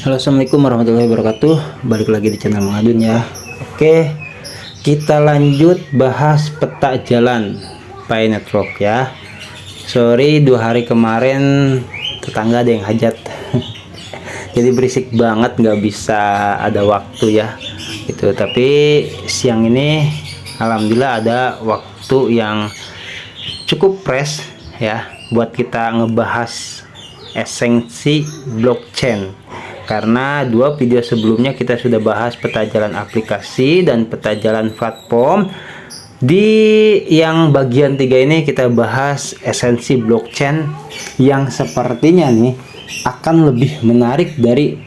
Halo, assalamualaikum warahmatullahi wabarakatuh. Balik lagi di channel Mang Adun ya. Oke, kita lanjut bahas peta jalan Pi Network ya. Sorry, 2 hari kemarin tetangga ada yang hajat. Jadi berisik banget, nggak bisa ada waktu ya. Gitu. Tapi siang ini alhamdulillah ada waktu yang cukup fresh ya buat kita ngebahas esensi blockchain. Karena 2 video sebelumnya kita sudah bahas peta jalan aplikasi dan peta jalan platform. Di yang bagian 3 ini kita bahas esensi blockchain yang sepertinya nih akan lebih menarik dari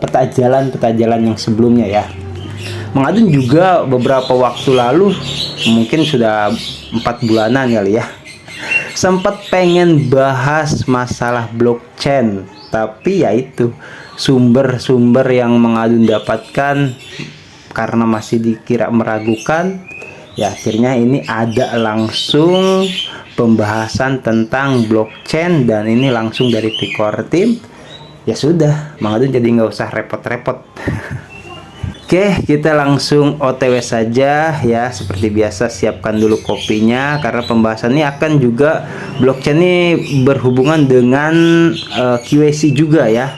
peta jalan yang sebelumnya ya. Mang Adun juga beberapa waktu lalu, mungkin sudah 4 bulanan kali ya, sempat pengen bahas masalah blockchain, tapi ya itu sumber-sumber yang Mang Adun dapatkan karena masih dikira meragukan ya, akhirnya ini ada langsung pembahasan tentang blockchain dan ini langsung dari Ticor Team. Ya sudah, Mang Adun jadi nggak usah repot-repot. Oke, kita langsung OTW saja ya. Seperti biasa, siapkan dulu kopinya karena pembahasan ini akan juga blockchain ini berhubungan dengan QAC juga ya.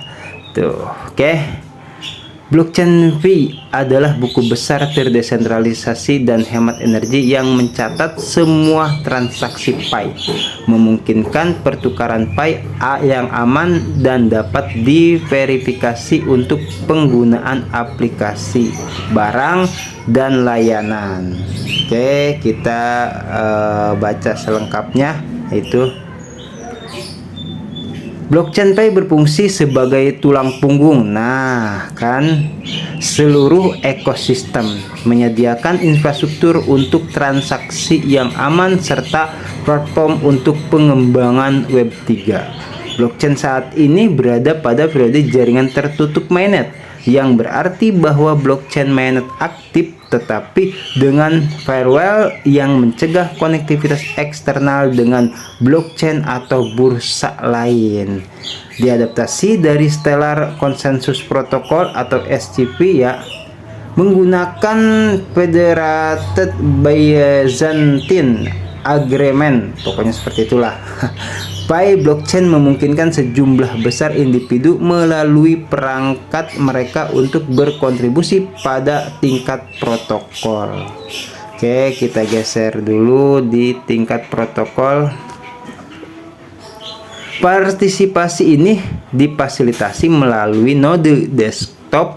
Tuh, oke. Blockchain Pi adalah buku besar terdesentralisasi dan hemat energi yang mencatat semua transaksi Pi, memungkinkan pertukaran Pi yang aman dan dapat diverifikasi untuk penggunaan aplikasi, barang, dan layanan. Oke, kita baca selengkapnya. Itu blockchain Pi berfungsi sebagai tulang punggung. Nah, kan seluruh ekosistem, menyediakan infrastruktur untuk transaksi yang aman serta platform untuk pengembangan Web 3. Blockchain saat ini berada pada periode jaringan tertutup mainnet, yang berarti bahwa blockchain mainnet aktif tetapi dengan firewall yang mencegah konektivitas eksternal dengan blockchain atau bursa lain. Diadaptasi dari Stellar Consensus Protocol atau SCP ya, menggunakan Federated Byzantine Agreement, pokoknya seperti itulah. Pi blockchain memungkinkan sejumlah besar individu melalui perangkat mereka untuk berkontribusi pada tingkat protokol. Oke, kita geser dulu di tingkat protokol. Partisipasi ini difasilitasi melalui node desktop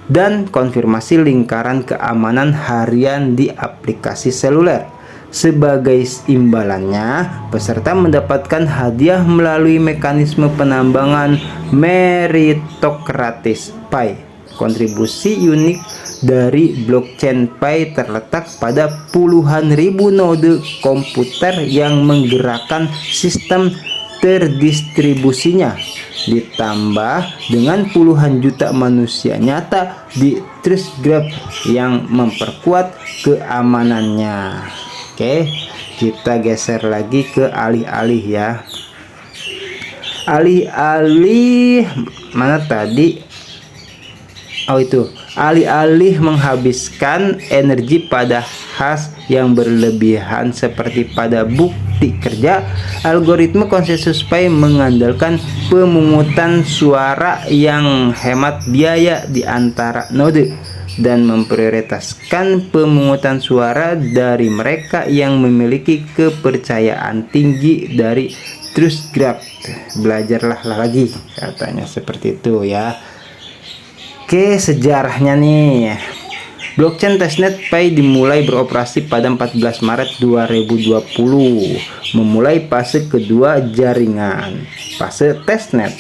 dan konfirmasi lingkaran keamanan harian di aplikasi seluler. Sebagai imbalannya, peserta mendapatkan hadiah melalui mekanisme penambangan meritokratis Pi. Kontribusi unik dari blockchain Pi terletak pada puluhan ribu node komputer yang menggerakkan sistem terdistribusinya, ditambah dengan puluhan juta manusia nyata di Trust Graph yang memperkuat keamanannya. Oke, kita geser lagi ke alih-alih ya. Alih-alih mana tadi? Oh itu, alih-alih menghabiskan energi pada hash yang berlebihan seperti pada bukti kerja, algoritma konsensus Pi mengandalkan pemungutan suara yang hemat biaya di antara node dan memprioritaskan pemungutan suara dari mereka yang memiliki kepercayaan tinggi dari Trust Graph. Belajarlah lagi, katanya seperti itu ya. Oke, sejarahnya nih. Blockchain testnet Pi dimulai beroperasi pada 14 Maret 2020, memulai fase kedua jaringan, fase testnet.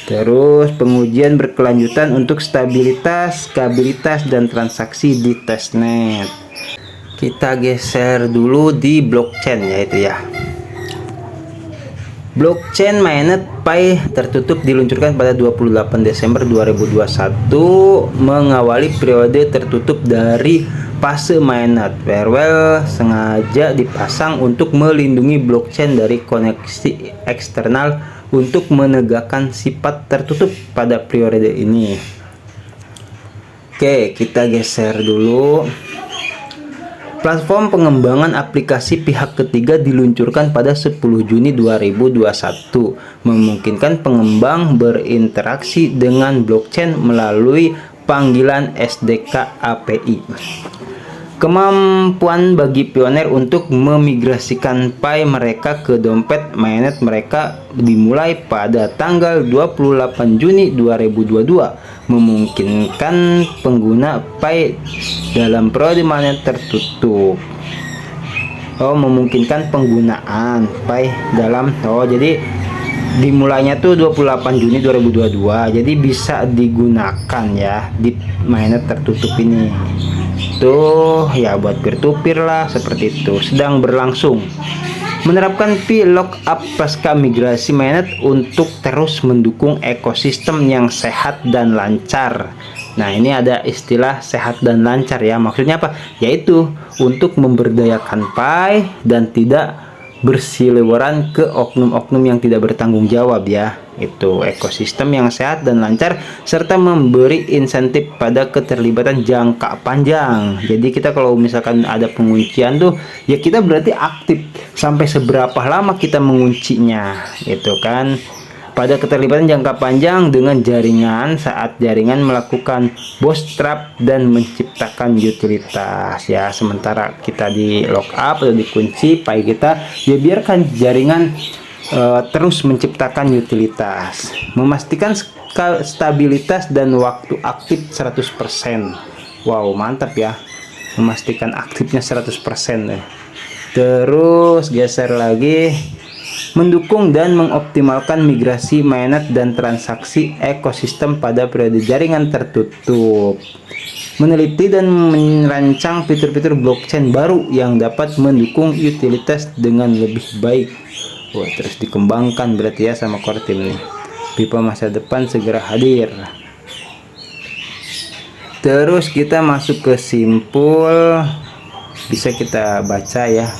Terus pengujian berkelanjutan untuk stabilitas, skabilitas, dan transaksi di testnet. Kita geser dulu di blockchain yaitu ya. Blockchain mainnet Pi tertutup diluncurkan pada 28 Desember 2021, mengawali periode tertutup dari fase mainnet. Firewall sengaja dipasang untuk melindungi blockchain dari koneksi eksternal untuk menegakkan sifat tertutup pada periode ini. Oke, kita geser dulu. Platform pengembangan aplikasi pihak ketiga diluncurkan pada 10 Juni 2021, memungkinkan pengembang berinteraksi dengan blockchain melalui panggilan SDK API. Kemampuan bagi pioner untuk memigrasikan Pi mereka ke dompet mainnet mereka dimulai pada tanggal 28 Juni 2022, memungkinkan pengguna Pi dalam periode mainnet tertutup. Memungkinkan penggunaan Pi dalam jadi dimulainya tuh 28 Juni 2022, jadi bisa digunakan ya di mainnet tertutup ini tuh ya, buat peer-to-peer lah, seperti itu. Sedang berlangsung menerapkan Pi lockup pasca migrasi mainnet untuk terus mendukung ekosistem yang sehat dan lancar. Nah, ini ada istilah sehat dan lancar ya, maksudnya apa? Yaitu untuk memberdayakan Pi dan tidak bersiliweran ke oknum-oknum yang tidak bertanggung jawab ya. Itu ekosistem yang sehat dan lancar, serta memberi insentif pada keterlibatan jangka panjang. Jadi kita kalau misalkan ada penguncian tuh ya, kita berarti aktif sampai seberapa lama kita menguncinya, gitu kan. Pada keterlibatan jangka panjang dengan jaringan saat jaringan melakukan bootstrap dan menciptakan utilitas ya. Sementara kita di lockup atau dikunci Pi kita, ya biarkan jaringan terus menciptakan utilitas, memastikan stabilitas dan waktu aktif 100%. Wow, mantap ya, memastikan aktifnya 100% ya. Terus geser lagi, mendukung dan mengoptimalkan migrasi mainnet dan transaksi ekosistem pada periode jaringan tertutup, meneliti dan merancang fitur-fitur blockchain baru yang dapat mendukung utilitas dengan lebih baik. Wah, terus dikembangkan berarti ya sama core team nih. Pipa masa depan segera hadir. Terus kita masuk ke simpul, bisa kita baca ya.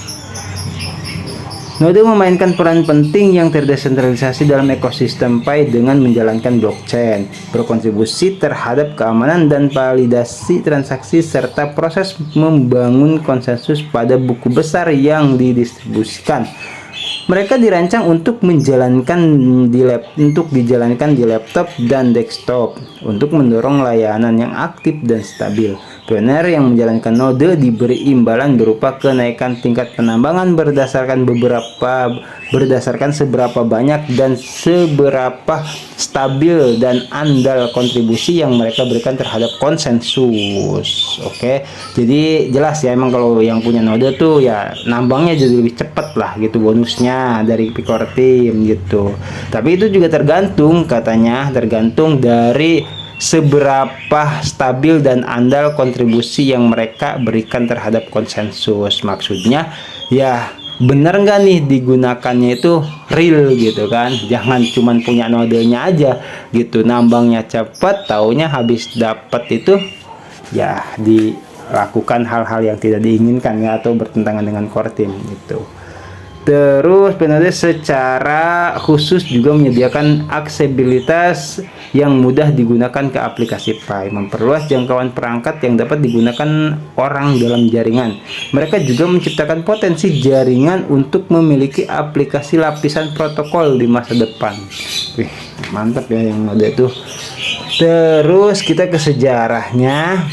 Node memainkan peran penting yang terdesentralisasi dalam ekosistem Pi dengan menjalankan blockchain, berkontribusi terhadap keamanan dan validasi transaksi, serta proses membangun konsensus pada buku besar yang didistribusikan. Mereka dirancang untuk dijalankan di laptop dan desktop untuk mendorong layanan yang aktif dan stabil. Pioner yang menjalankan node diberi imbalan berupa kenaikan tingkat penambangan berdasarkan seberapa banyak dan seberapa stabil dan andal kontribusi yang mereka berikan terhadap konsensus. Oke, jadi jelas ya, emang kalau yang punya node tuh ya nambangnya jadi lebih cepat lah gitu, bonusnya dari core team gitu. Tapi itu juga tergantung dari seberapa stabil dan andal kontribusi yang mereka berikan terhadap konsensus. Maksudnya ya, bener nggak nih digunakannya itu real gitu kan, jangan cuman punya nodenya aja gitu, nambangnya cepat, taunya habis dapat itu ya dilakukan hal-hal yang tidak diinginkan ya, atau bertentangan dengan core team gitu. Terus Pinode secara khusus juga menyediakan aksesibilitas yang mudah digunakan ke aplikasi Pi, memperluas jangkauan perangkat yang dapat digunakan orang dalam jaringan. Mereka juga menciptakan potensi jaringan untuk memiliki aplikasi lapisan protokol di masa depan. Wih, mantap ya yang Node itu. Terus kita ke sejarahnya.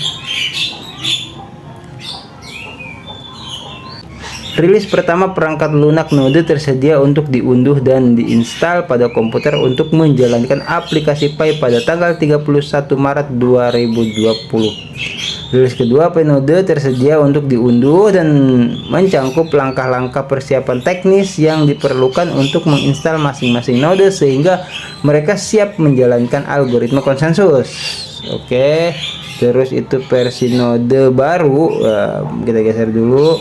Rilis pertama perangkat lunak Node tersedia untuk diunduh dan diinstal pada komputer untuk menjalankan aplikasi Pi pada tanggal 31 Maret 2020. Rilis kedua Pi Node tersedia untuk diunduh dan mencangkup langkah-langkah persiapan teknis yang diperlukan untuk menginstal masing-masing node sehingga mereka siap menjalankan algoritma konsensus. Oke, terus itu versi Node baru. Kita geser dulu.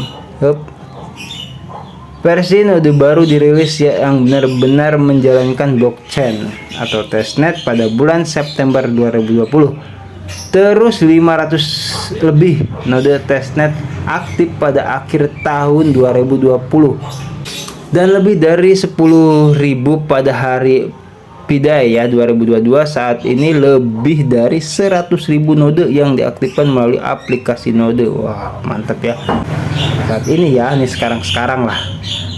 Versi Node baru dirilis yang benar-benar menjalankan blockchain atau testnet pada bulan September 2020. Terus 500 lebih node testnet aktif pada akhir tahun 2020. dan lebih dari 10.000 pada hari Pidai ya 2022. Saat ini lebih dari 100.000 node yang diaktifkan melalui aplikasi node. Wah, mantap ya. Saat ini ya, ini sekarang lah.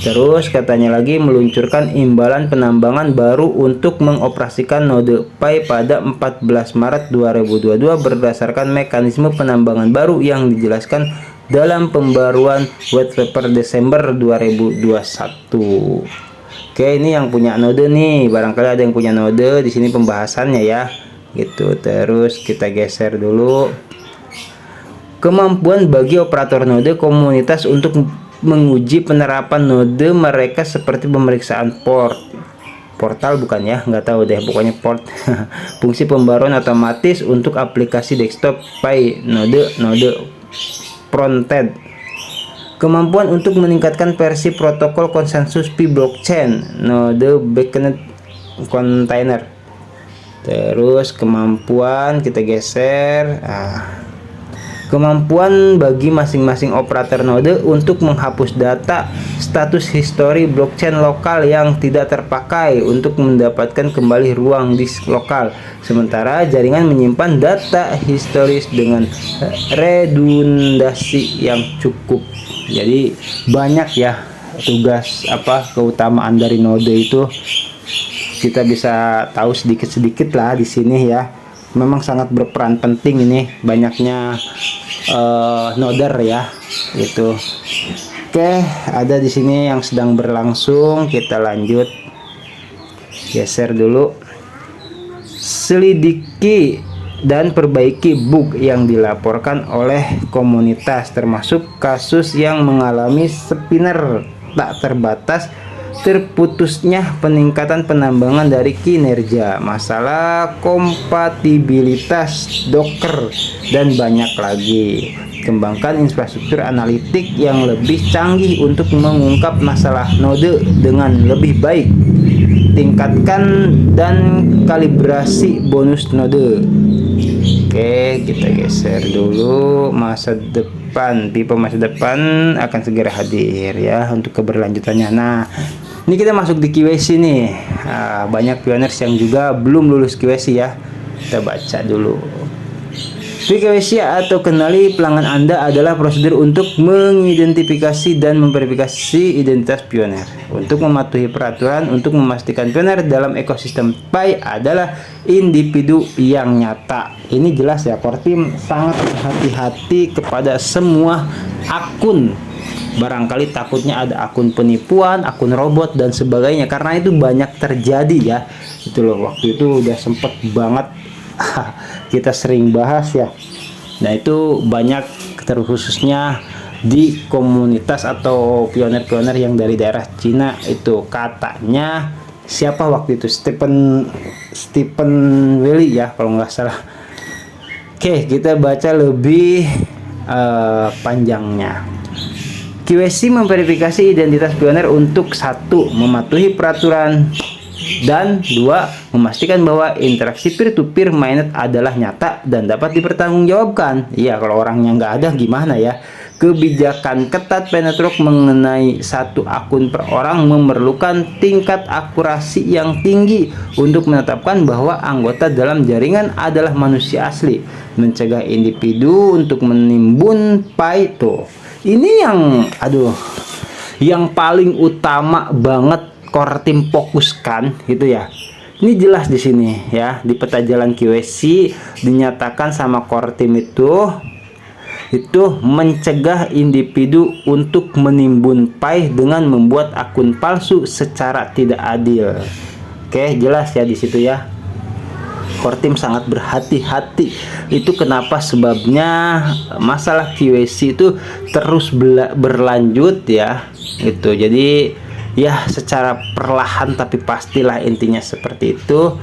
Terus katanya lagi meluncurkan imbalan penambangan baru untuk mengoperasikan node Pi pada 14 Maret 2022 berdasarkan mekanisme penambangan baru yang dijelaskan dalam pembaruan white paper Desember 2021. Oke, ini yang punya node nih, barangkali ada yang punya node di sini pembahasannya ya, gitu. Terus kita geser dulu. Kemampuan bagi operator node komunitas untuk menguji penerapan node mereka seperti pemeriksaan portal bukan ya, nggak tahu deh, pokoknya port. Fungsi pembaruan otomatis untuk aplikasi desktop Pi node frontend. Kemampuan untuk meningkatkan versi protokol konsensus Pi blockchain node backend container. Terus kemampuan kita geser. Kemampuan bagi masing-masing operator node untuk menghapus data status history blockchain lokal yang tidak terpakai untuk mendapatkan kembali ruang disk lokal. Sementara jaringan menyimpan data historis dengan redundasi yang cukup. Jadi banyak ya tugas keutamaan dari node itu, kita bisa tahu sedikit-sedikit lah di sini ya. Memang sangat berperan penting ini banyaknya noder ya itu. Oke, ada di sini yang sedang berlangsung, kita lanjut. Geser dulu. Selidiki dan perbaiki bug yang dilaporkan oleh komunitas, termasuk kasus yang mengalami spinner tak terbatas, terputusnya peningkatan penambangan dari kinerja, masalah kompatibilitas Docker, dan banyak lagi. Kembangkan infrastruktur analitik yang lebih canggih untuk mengungkap masalah node dengan lebih baik. Tingkatkan dan kalibrasi bonus node. Oke, kita geser dulu. Masa depan, pipa masa depan akan segera hadir ya untuk keberlanjutannya. Nah, ini kita masuk di QC nih. Banyak pioners yang juga belum lulus QC ya. Kita baca dulu. PKWC atau kenali pelanggan Anda adalah prosedur untuk mengidentifikasi dan memverifikasi identitas pioner. Untuk mematuhi peraturan untuk memastikan pioner dalam ekosistem Pi adalah individu yang nyata. Ini jelas ya, core team sangat berhati-hati kepada semua akun. Barangkali takutnya ada akun penipuan, akun robot dan sebagainya, karena itu banyak terjadi ya. Itu loh, waktu itu udah sempet banget kita sering bahas ya. Nah, itu banyak, terkhususnya di komunitas atau pioner-pioner yang dari daerah Cina itu. Katanya siapa waktu itu, Stephen Willy ya kalau nggak salah. Oke, kita baca lebih panjangnya. QC memverifikasi identitas pioner untuk 1. Mematuhi peraturan, dan 2. Memastikan bahwa interaksi peer-to-peer mainnet adalah nyata dan dapat dipertanggungjawabkan. Iya, kalau orangnya nggak ada gimana ya. Kebijakan ketat Pi Network mengenai 1 akun per orang memerlukan tingkat akurasi yang tinggi untuk menetapkan bahwa anggota dalam jaringan adalah manusia asli, mencegah individu untuk menimbun Pi. Tuh, ini yang paling utama banget core team fokuskan gitu ya. Ini jelas di sini ya, di peta jalan QC dinyatakan sama core team itu mencegah individu untuk menimbun Pi dengan membuat akun palsu secara tidak adil. Oke, jelas ya di situ ya. Core team sangat berhati-hati. Itu kenapa sebabnya masalah QC itu terus berlanjut ya. Itu jadi ya secara perlahan tapi pastilah, intinya seperti itu.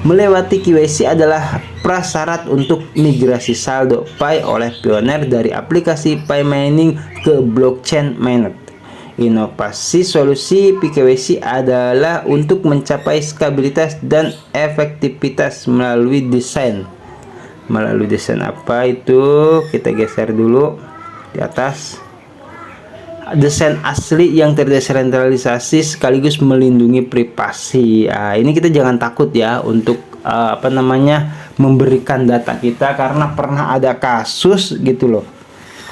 Melewati QC adalah prasyarat untuk migrasi saldo Pi oleh pioner dari aplikasi Pi mining ke blockchain mainnet. Inovasi solusi PKWC adalah untuk mencapai stabilitas dan efektivitas melalui desain. Apa itu? Kita geser dulu di atas. desain asli yang terdesentralisasi sekaligus melindungi privasi. Ini kita jangan takut ya untuk memberikan data kita, karena pernah ada kasus gitu loh.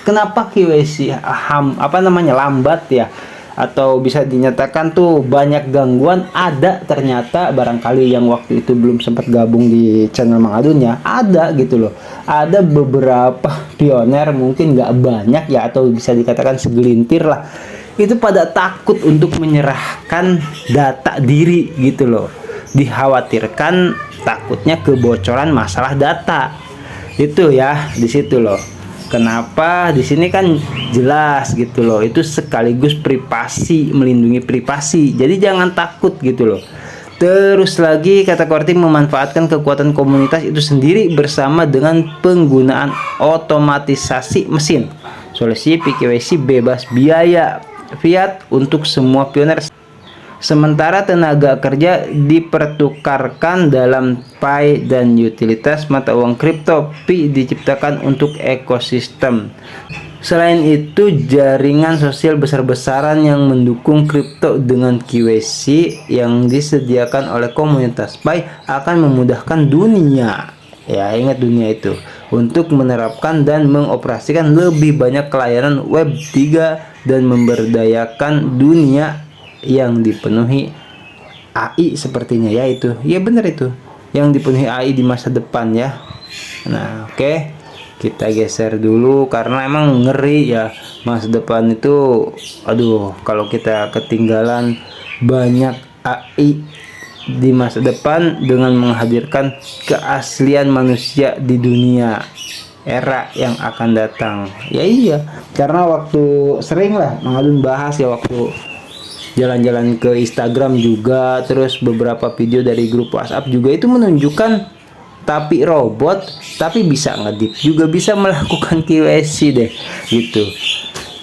Kenapa KYC lambat ya, atau bisa dinyatakan tuh banyak gangguan? Ada ternyata, barangkali yang waktu itu belum sempat gabung di channel Mang Adun ya, ada gitu loh. Ada beberapa pioner, mungkin nggak banyak ya, atau bisa dikatakan segelintir lah, itu pada takut untuk menyerahkan data diri gitu loh. Dikhawatirkan takutnya kebocoran masalah data itu ya, di situ loh. Kenapa? Di sini kan jelas gitu loh, itu sekaligus privasi, melindungi privasi. Jadi jangan takut gitu loh. Terus lagi kata Korting memanfaatkan kekuatan komunitas itu sendiri bersama dengan penggunaan otomatisasi mesin. Solusi PKYC bebas biaya fiat untuk semua pioner. Sementara tenaga kerja dipertukarkan dalam Pi dan utilitas mata uang kripto. Pi diciptakan untuk ekosistem. Selain itu, jaringan sosial besar-besaran yang mendukung kripto dengan KYC yang disediakan oleh komunitas Pi akan memudahkan dunia. Ya, ingat dunia itu untuk menerapkan dan mengoperasikan lebih banyak layanan Web 3 dan memberdayakan dunia yang dipenuhi AI sepertinya ya. Itu ya, benar itu yang dipenuhi AI di masa depan ya. Nah, oke, kita geser dulu karena emang ngeri ya masa depan itu. Aduh, kalau kita ketinggalan banyak AI di masa depan dengan menghadirkan keaslian manusia di dunia era yang akan datang. Ya iya, karena waktu sering lah Mang Adun bahas ya, waktu jalan-jalan ke Instagram juga, terus beberapa video dari grup WhatsApp juga, itu menunjukkan tapi robot tapi bisa ngedip juga, bisa melakukan KYC deh gitu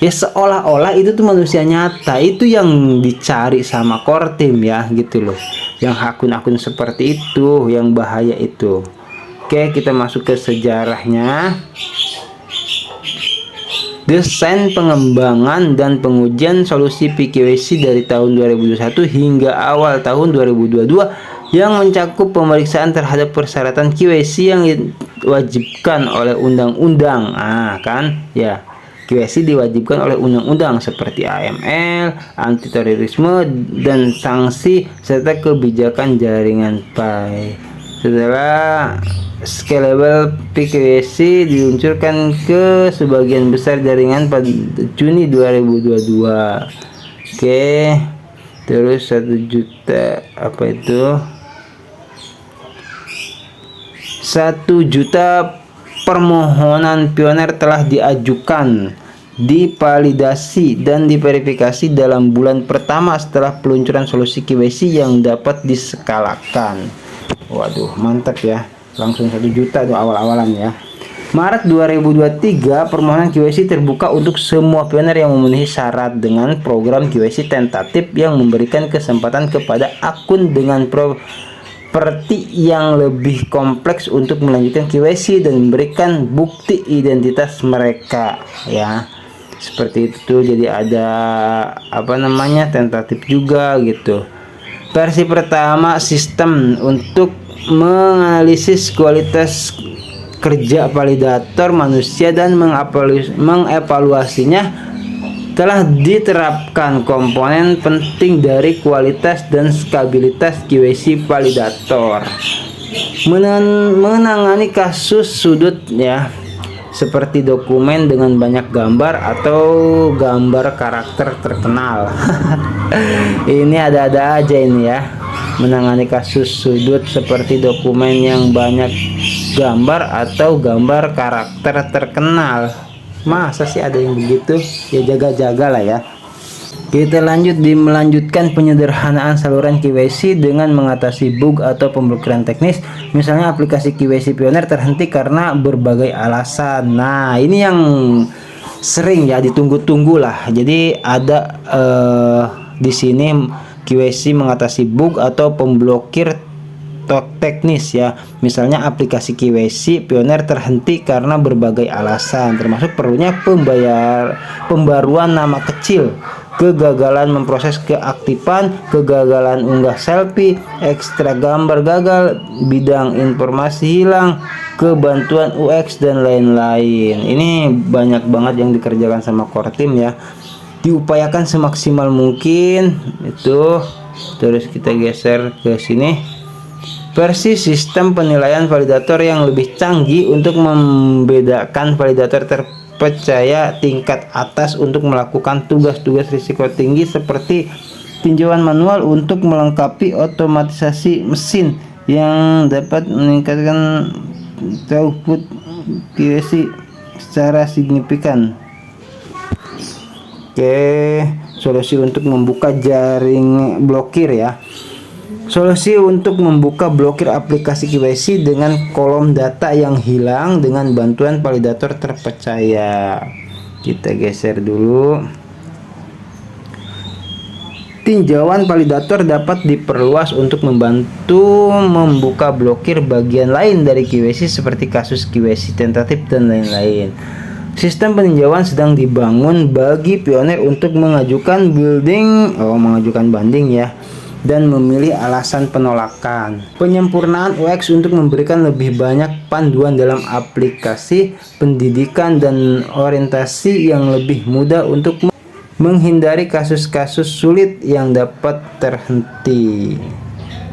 ya, seolah-olah itu tuh manusia nyata. Itu yang dicari sama Kortim ya gitu loh, yang akun-akun seperti itu yang bahaya itu. Oke, kita masuk ke sejarahnya. Desain pengembangan dan pengujian solusi PKYC dari tahun 2021 hingga awal tahun 2022 yang mencakup pemeriksaan terhadap persyaratan KYC yang diwajibkan oleh undang-undang. Kan ya, KYC diwajibkan oleh undang-undang seperti AML, anti terorisme dan sanksi, serta kebijakan jaringan Pi. Setelah scalable PKYC diluncurkan ke sebagian besar jaringan pada Juni 2022. Oke, terus 1 juta permohonan pioner telah diajukan, divalidasi dan diverifikasi dalam bulan pertama setelah peluncuran solusi KYC yang dapat diskalakan. Waduh, mantap ya, langsung 1 juta tuh awal-awalan ya. Maret 2023 permohonan KYC terbuka untuk semua pioner yang memenuhi syarat dengan program KYC tentatif yang memberikan kesempatan kepada akun dengan properti yang lebih kompleks untuk melanjutkan KYC dan memberikan bukti identitas mereka ya. Seperti itu tuh, jadi ada tentatif juga gitu. Versi pertama sistem untuk menganalisis kualitas kerja validator manusia dan mengevaluasinya telah diterapkan komponen penting dari kualitas dan stabilitas KYC validator. Menangani kasus sudut ya, seperti dokumen dengan banyak gambar atau gambar karakter terkenal. Ini ada-ada aja ini ya, menangani kasus sudut seperti dokumen yang banyak gambar atau gambar karakter terkenal. Masa sih ada yang begitu? Ya jaga-jaga lah ya. Kita melanjutkan penyederhanaan saluran KYC dengan mengatasi bug atau pemblokiran teknis. Misalnya aplikasi KYC Pioner terhenti karena berbagai alasan. Nah, ini yang sering ya ditunggu-tunggu lah. Jadi ada di sini KYC mengatasi bug atau pemblokir teknis ya. Misalnya aplikasi KYC Pioneer terhenti karena berbagai alasan, termasuk perlunya pembaruan nama kecil, kegagalan memproses keaktifan, kegagalan unggah selfie, ekstra gambar gagal, bidang informasi hilang, kebantuan UX dan lain-lain. Ini banyak banget yang dikerjakan sama core team ya. Diupayakan semaksimal mungkin itu. Terus kita geser ke sini. Versi sistem penilaian validator yang lebih canggih untuk membedakan validator terpercaya tingkat atas untuk melakukan tugas-tugas risiko tinggi seperti tinjauan manual untuk melengkapi otomatisasi mesin yang dapat meningkatkan throughput QC secara signifikan. Oke, solusi untuk membuka jaring blokir ya. Solusi untuk membuka blokir aplikasi KYC dengan kolom data yang hilang dengan bantuan validator terpercaya. Kita geser dulu. Tinjauan validator dapat diperluas untuk membantu membuka blokir bagian lain dari KYC seperti kasus KYC tentatif dan lain-lain. Sistem peninjauan sedang dibangun bagi Pioneer untuk mengajukan banding ya, dan memilih alasan penolakan. Penyempurnaan UX untuk memberikan lebih banyak panduan dalam aplikasi pendidikan dan orientasi yang lebih mudah untuk menghindari kasus-kasus sulit yang dapat terhenti.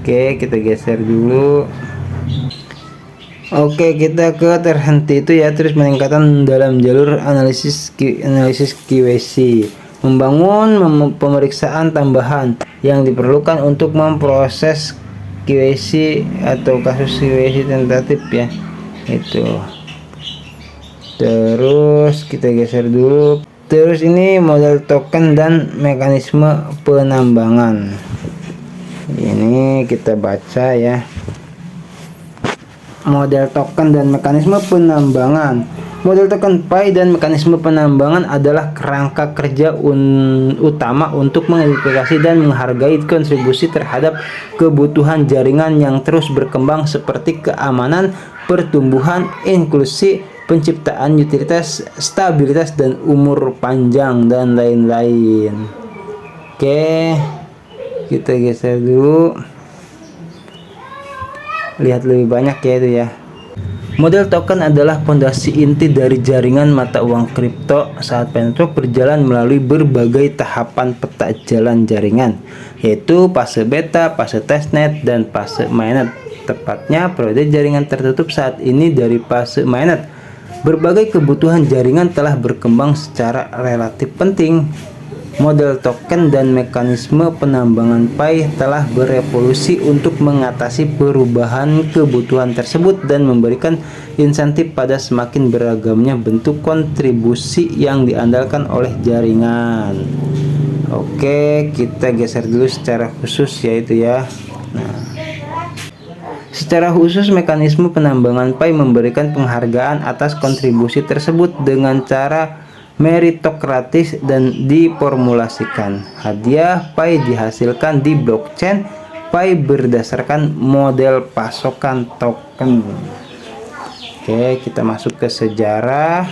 Oke, kita geser dulu. Oke, kita ke terhenti itu ya. Terus peningkatan dalam jalur analisis KYC, membangun pemeriksaan tambahan yang diperlukan untuk memproses KYC atau kasus KYC tentatif ya, itu. Terus kita geser dulu. Terus ini model token dan mekanisme penambangan. Ini kita baca ya. Model token dan mekanisme penambangan. Model token Pi dan mekanisme penambangan adalah kerangka kerja utama untuk mengidentifikasi dan menghargai kontribusi terhadap kebutuhan jaringan yang terus berkembang seperti keamanan, pertumbuhan, inklusi, penciptaan utilitas, stabilitas, dan umur panjang dan lain-lain. Oke, kita geser dulu. Lihat lebih banyak ya itu ya. Model token adalah fondasi inti dari jaringan mata uang kripto saat Network berjalan melalui berbagai tahapan peta jalan jaringan, yaitu fase beta, fase testnet, dan fase mainnet. Tepatnya periode jaringan tertutup saat ini dari fase mainnet. Berbagai kebutuhan jaringan telah berkembang secara relatif penting. Model token dan mekanisme penambangan Pi telah berevolusi untuk mengatasi perubahan kebutuhan tersebut dan memberikan insentif pada semakin beragamnya bentuk kontribusi yang diandalkan oleh jaringan. Oke, kita geser dulu secara khusus yaitu ya. Nah, secara khusus mekanisme penambangan Pi memberikan penghargaan atas kontribusi tersebut dengan cara meritokratis dan diformulasikan. Hadiah Pi dihasilkan di blockchain Pi berdasarkan model pasokan token. Oke, kita masuk ke sejarah.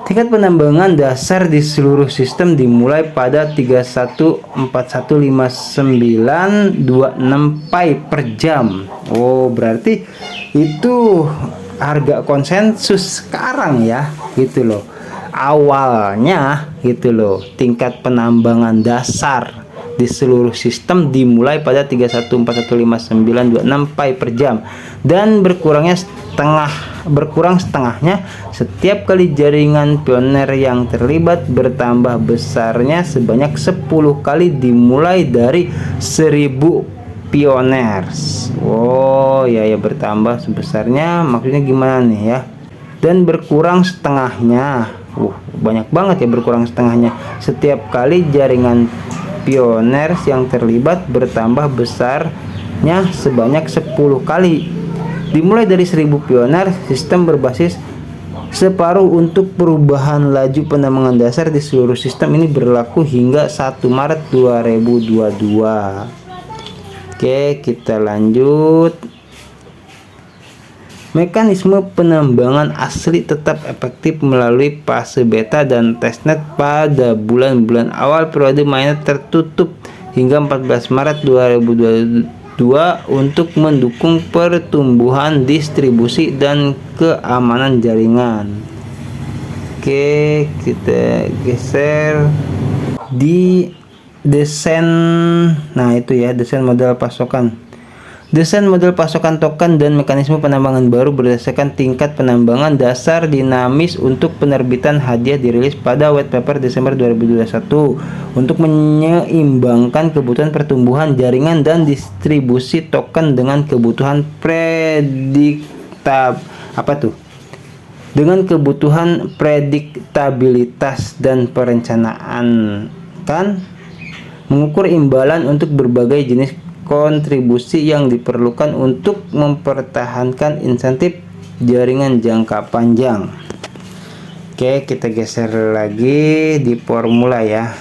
Tingkat penambangan dasar di seluruh sistem dimulai pada 31415926 Pi per jam. Oh, berarti itu harga konsensus sekarang ya, gitu loh. Awalnya gitu loh, tingkat penambangan dasar di seluruh sistem dimulai pada 31415926 Pi per jam dan berkurang setengahnya setiap kali jaringan Pioneer yang terlibat bertambah besarnya sebanyak 10 kali dimulai dari 1000 Pioneers. Oh ya bertambah sebesarnya maksudnya gimana nih ya? Dan berkurang setengahnya. Banyak banget ya berkurang setengahnya setiap kali jaringan Pioneers yang terlibat bertambah besarnya sebanyak 10 kali. Dimulai dari 1000 Pioneer, sistem berbasis separuh untuk perubahan laju penambangan dasar di seluruh sistem ini berlaku hingga 1 Maret 2022. Oke, kita lanjut. Mekanisme penambangan asli tetap efektif melalui fase beta dan testnet pada bulan-bulan awal periode mainnet tertutup hingga 14 Maret 2022 untuk mendukung pertumbuhan distribusi dan keamanan jaringan. Oke, kita geser di desain. Nah, itu ya, desain model pasokan. Desain model pasokan token dan mekanisme penambangan baru berdasarkan tingkat penambangan dasar dinamis untuk penerbitan hadiah dirilis pada white paper Desember 2021 untuk menyeimbangkan kebutuhan pertumbuhan jaringan dan distribusi token dengan kebutuhan kebutuhan prediktabilitas dan perencanaan, kan mengukur imbalan untuk berbagai jenis kontribusi yang diperlukan untuk mempertahankan insentif jaringan jangka panjang. Oke, kita geser lagi di formula ya.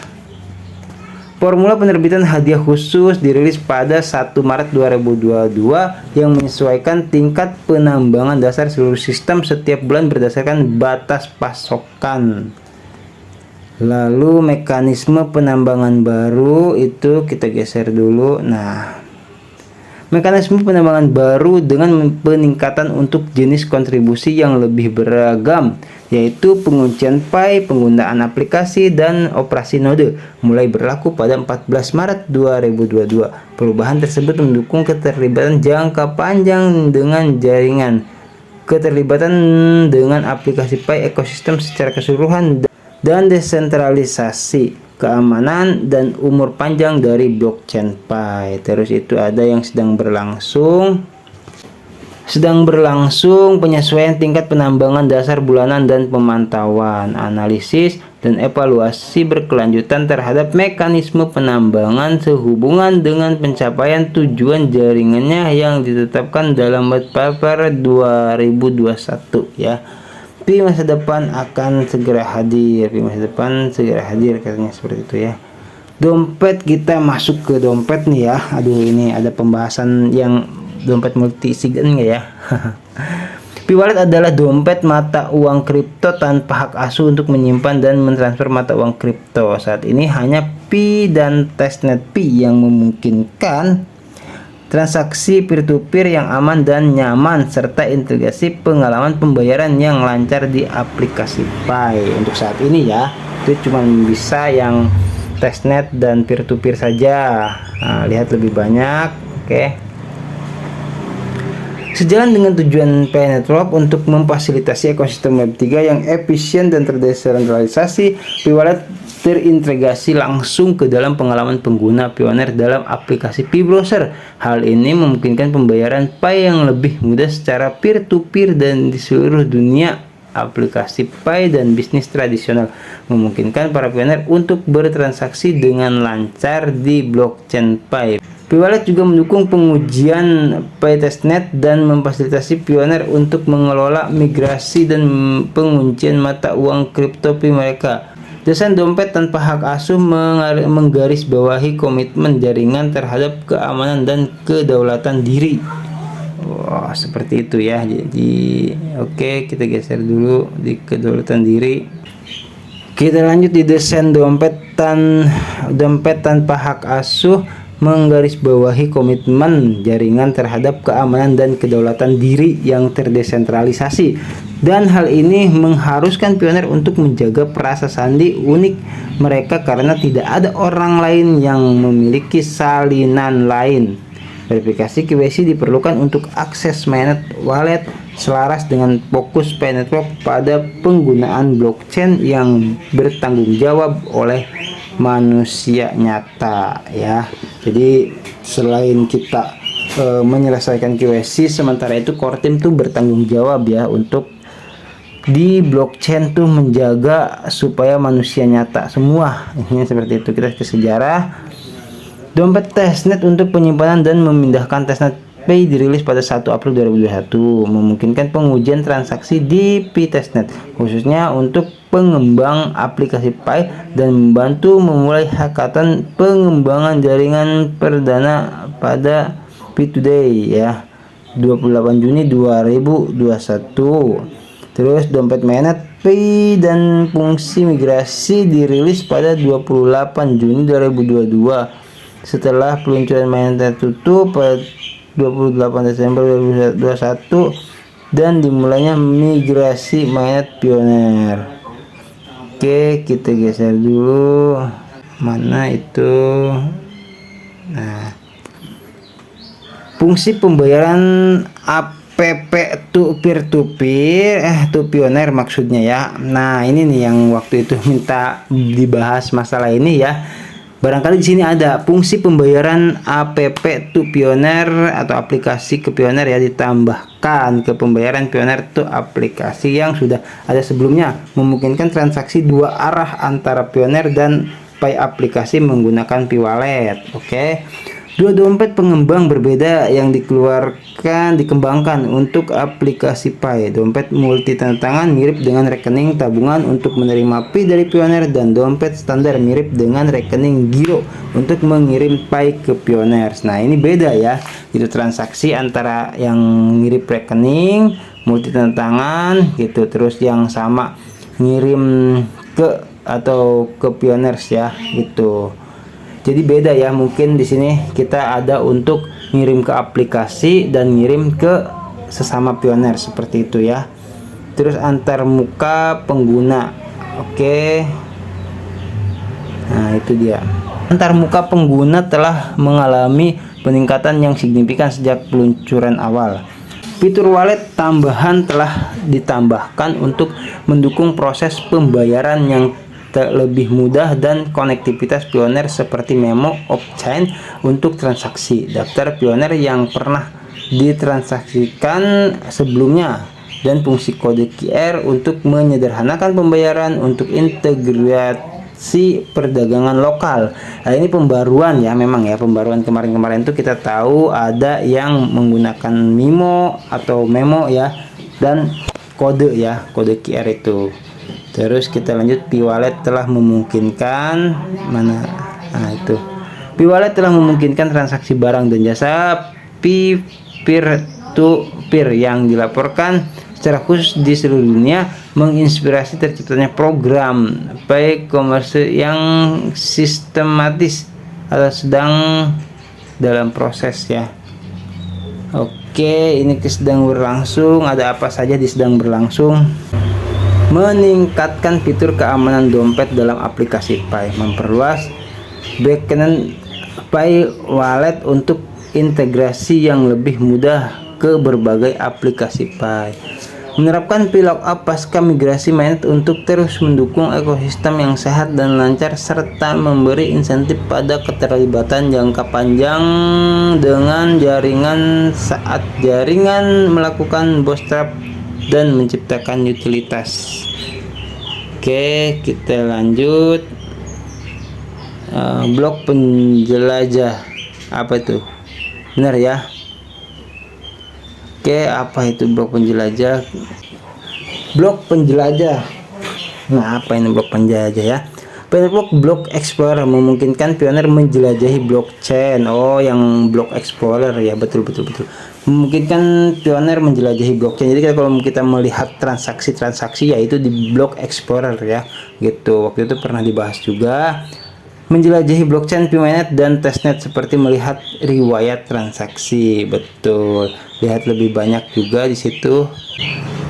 Formula penerbitan hadiah khusus dirilis pada 1 Maret 2022 yang menyesuaikan tingkat penambangan dasar seluruh sistem setiap bulan berdasarkan batas pasokan. Lalu mekanisme penambangan baru itu kita geser dulu. Nah, mekanisme penambangan baru dengan peningkatan untuk jenis kontribusi yang lebih beragam, yaitu penguncian Pi, penggunaan aplikasi, dan operasi node mulai berlaku pada 14 Maret 2022. Perubahan tersebut mendukung keterlibatan jangka panjang dengan jaringan, keterlibatan dengan aplikasi Pi ekosistem secara keseluruhan, dan desentralisasi, keamanan, dan umur panjang dari blockchain Pi. Terus itu ada yang sedang berlangsung penyesuaian tingkat penambangan dasar bulanan dan pemantauan, analisis, dan evaluasi berkelanjutan terhadap mekanisme penambangan sehubungan dengan pencapaian tujuan jaringannya yang ditetapkan dalam white paper 2021 ya. Pi masa depan akan segera hadir. Pi masa depan segera hadir, katanya seperti itu ya. Dompet, kita masuk ke dompet nih ya. Aduh, ini ada pembahasan yang dompet multi sigen nggak ya? Pi Wallet adalah dompet mata uang kripto tanpa hak asuh untuk menyimpan dan mentransfer mata uang kripto. Saat ini hanya Pi dan testnet Pi yang memungkinkan transaksi peer-to-peer yang aman dan nyaman, serta integrasi pengalaman pembayaran yang lancar di aplikasi Pi. Untuk saat ini ya, itu cuma bisa yang testnet dan peer-to-peer saja. Nah, lihat lebih banyak. Oke. Sejalan dengan tujuan Pi Network untuk memfasilitasi ekosistem Web3 yang efisien dan terdesentralisasi, Pi Wallet terintegrasi langsung ke dalam pengalaman pengguna Pioneer dalam aplikasi Pi Browser. Hal ini memungkinkan pembayaran Pi yang lebih mudah secara peer-to-peer dan di seluruh dunia. Aplikasi Pi dan bisnis tradisional memungkinkan para pioneer untuk bertransaksi dengan lancar di blockchain Pi. Pi Wallet juga mendukung pengujian Pi testnet dan memfasilitasi pioneer untuk mengelola migrasi dan penguncian mata uang kripto Pi mereka. Desain dompet tanpa hak asuh menggarisbawahi komitmen jaringan terhadap keamanan dan kedaulatan diri. Wah, seperti itu ya. Jadi, oke, kita geser dulu di kedaulatan diri. Kita lanjut di desain dompet tanpa hak asuh menggarisbawahi komitmen jaringan terhadap keamanan dan kedaulatan diri yang terdesentralisasi, dan hal ini mengharuskan pioneer untuk menjaga perasa sandi unik mereka karena tidak ada orang lain yang memiliki salinan lain. Verifikasi KYC diperlukan untuk akses mainnet wallet selaras dengan fokus Pi Network pada penggunaan blockchain yang bertanggung jawab oleh manusia nyata ya. Jadi selain kita menyelesaikan KYC, sementara itu core team tuh bertanggung jawab ya untuk di blockchain tuh menjaga supaya manusia nyata semua. Ini seperti itu. Kita ke sejarah. Dompet testnet untuk penyimpanan dan memindahkan testnet Pi dirilis pada 1 April 2021, memungkinkan pengujian transaksi di Pi testnet khususnya untuk pengembang aplikasi Pi dan membantu memulai hackathon pengembangan jaringan perdana pada P2Day ya, 28 Juni 2021. Terus dompet mainnet, Pi dan fungsi migrasi dirilis pada 28 Juni 2022 setelah peluncuran mainnet tutup pada 28 Desember 2021 dan dimulainya migrasi mainnet Pioneer. Oke, kita geser dulu. Mana itu? Nah, fungsi pembayaran APP to peer to Pioneer maksudnya ya. Nah, ini nih yang waktu itu minta dibahas masalah ini ya. Barangkali di sini ada fungsi pembayaran APP to Pioneer atau aplikasi ke Pioneer ya, ditambahkan ke pembayaran Pioneer to aplikasi yang sudah ada sebelumnya, memungkinkan transaksi dua arah antara Pioneer dan Pi aplikasi menggunakan Pi Wallet. Oke. Dua dompet pengembang berbeda yang dikembangkan untuk aplikasi Pi. Dompet multi tanda tangan mirip dengan rekening tabungan untuk menerima Pi dari Pioneer, dan dompet standar mirip dengan rekening giro untuk mengirim Pi ke Pioneer. Nah, ini beda ya. Itu transaksi antara yang mirip rekening multi tanda tangan gitu, terus yang sama ngirim ke atau ke Pioneer ya gitu. Jadi beda ya, mungkin di sini kita ada untuk ngirim ke aplikasi dan ngirim ke sesama Pioneer seperti itu ya. Terus antar muka pengguna. Oke. Nah, itu dia. Antar muka pengguna telah mengalami peningkatan yang signifikan sejak peluncuran awal. Fitur wallet tambahan telah ditambahkan untuk mendukung proses pembayaran yang lebih mudah dan konektivitas Pioneer seperti memo off-chain untuk transaksi, daftar Pioneer yang pernah ditransaksikan sebelumnya, dan fungsi kode QR untuk menyederhanakan pembayaran untuk integrasi perdagangan lokal. Nah, ini pembaruan ya, memang ya, pembaruan kemarin-kemarin itu kita tahu ada yang menggunakan memo atau memo ya, dan kode ya, kode QR itu. Terus kita lanjut, Pi Wallet telah memungkinkan itu. Pi Wallet telah memungkinkan transaksi barang dan jasa Pi peer to peer yang dilaporkan secara khusus di seluruh dunia, menginspirasi terciptanya program Pi commerce yang sistematis atau sedang dalam proses ya. Oke, ini sedang berlangsung. Ada apa saja di sedang berlangsung? Meningkatkan fitur keamanan dompet dalam aplikasi Pi, memperluas backend Pi Wallet untuk integrasi yang lebih mudah ke berbagai aplikasi Pi, menerapkan Pi Lookup pasca migrasi mainnet untuk terus mendukung ekosistem yang sehat dan lancar, serta memberi insentif pada keterlibatan jangka panjang dengan jaringan saat jaringan melakukan bootstrap dan menciptakan utilitas. Oke, kita lanjut. Blok penjelajah, apa itu? Benar ya? Oke, apa itu blok penjelajah? Blok penjelajah. Nah, apa ini blok penjelajah ya? Block Explorer memungkinkan Pioneer menjelajahi blockchain. Oh, yang Block Explorer ya, betul. Memungkinkan Pioneer menjelajahi blockchain. Jadi kalau kita melihat transaksi-transaksi yaitu di Block Explorer ya, gitu. Waktu itu pernah dibahas juga. Menjelajahi blockchain Pioneer dan testnet seperti melihat riwayat transaksi. Betul. Lihat lebih banyak juga di situ.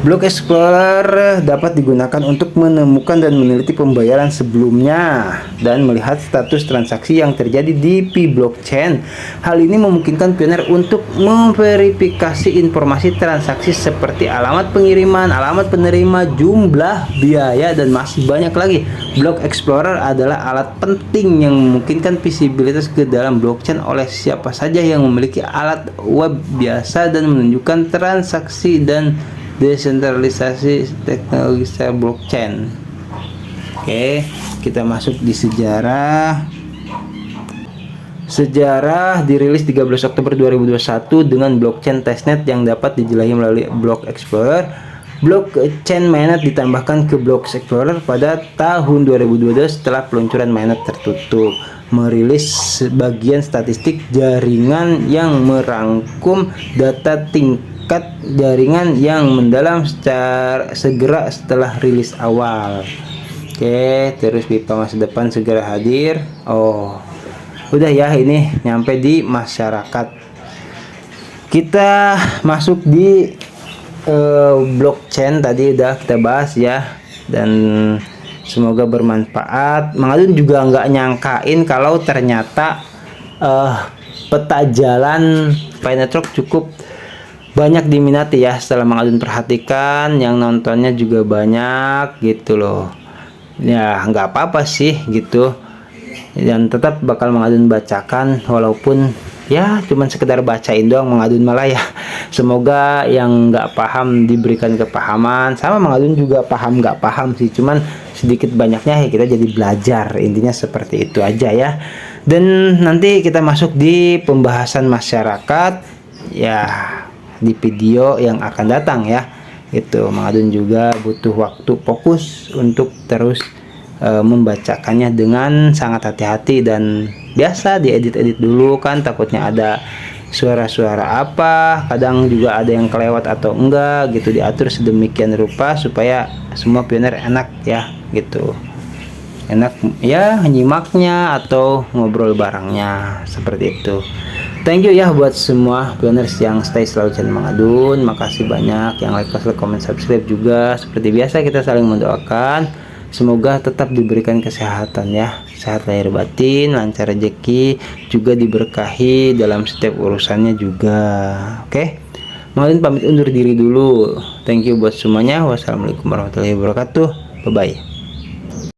Block Explorer dapat digunakan untuk menemukan dan meneliti pembayaran sebelumnya dan melihat status transaksi yang terjadi di Pi blockchain. Hal ini memungkinkan Pioneer untuk memverifikasi informasi transaksi seperti alamat pengiriman, alamat penerima, jumlah, biaya, dan masih banyak lagi. Block Explorer adalah alat penting yang memungkinkan visibilitas ke dalam blockchain oleh siapa saja yang memiliki alat web biasa dan menunjukkan transaksi dan desentralisasi teknologi secara blockchain. Oke, kita masuk di sejarah. Sejarah dirilis 13 Oktober 2021 dengan blockchain testnet yang dapat dijelajahi melalui Block Explorer. Blockchain mainnet ditambahkan ke Block Explorer pada tahun 2022 setelah peluncuran mainnet tertutup, merilis sebagian statistik jaringan yang merangkum data tingkat jaringan yang mendalam segera setelah rilis awal. Oke, terus pipa masa depan segera hadir. Oh, udah ya, ini nyampe di masyarakat. Kita masuk di blockchain, tadi udah kita bahas ya, dan semoga bermanfaat. Mang Adun juga nggak nyangkain kalau ternyata peta jalan Pi Network cukup banyak diminati ya. Setelah Mang Adun perhatikan, yang nontonnya juga banyak gitu loh. Ya nggak apa-apa sih gitu, dan tetap bakal Mang Adun bacakan, walaupun ya cuman sekedar bacain doang Mang Adun malah ya. Semoga yang nggak paham diberikan kepahaman, sama Mang Adun juga paham nggak paham sih, cuman sedikit banyaknya ya kita jadi belajar, intinya seperti itu aja ya. Dan nanti kita masuk di pembahasan masyarakat ya di video yang akan datang ya. Itu Mang Adun juga butuh waktu fokus untuk terus membacakannya dengan sangat hati-hati, dan biasa diedit-edit dulu kan, takutnya ada suara-suara apa, kadang juga ada yang kelewat atau enggak gitu, diatur sedemikian rupa supaya semua pioner enak ya gitu, enak ya nyimaknya atau ngobrol barengnya seperti itu. Thank you ya buat semua pioners yang stay selalu channel Mang Adun. Makasih banyak yang like, comment, subscribe juga. Seperti biasa kita saling mendoakan, semoga tetap diberikan kesehatan ya, sehat lahir batin, lancar rezeki, juga diberkahi dalam setiap urusannya juga. Oke, Mang Adun pamit undur diri dulu. Thank you buat semuanya. Wassalamualaikum warahmatullahi wabarakatuh. Bye bye.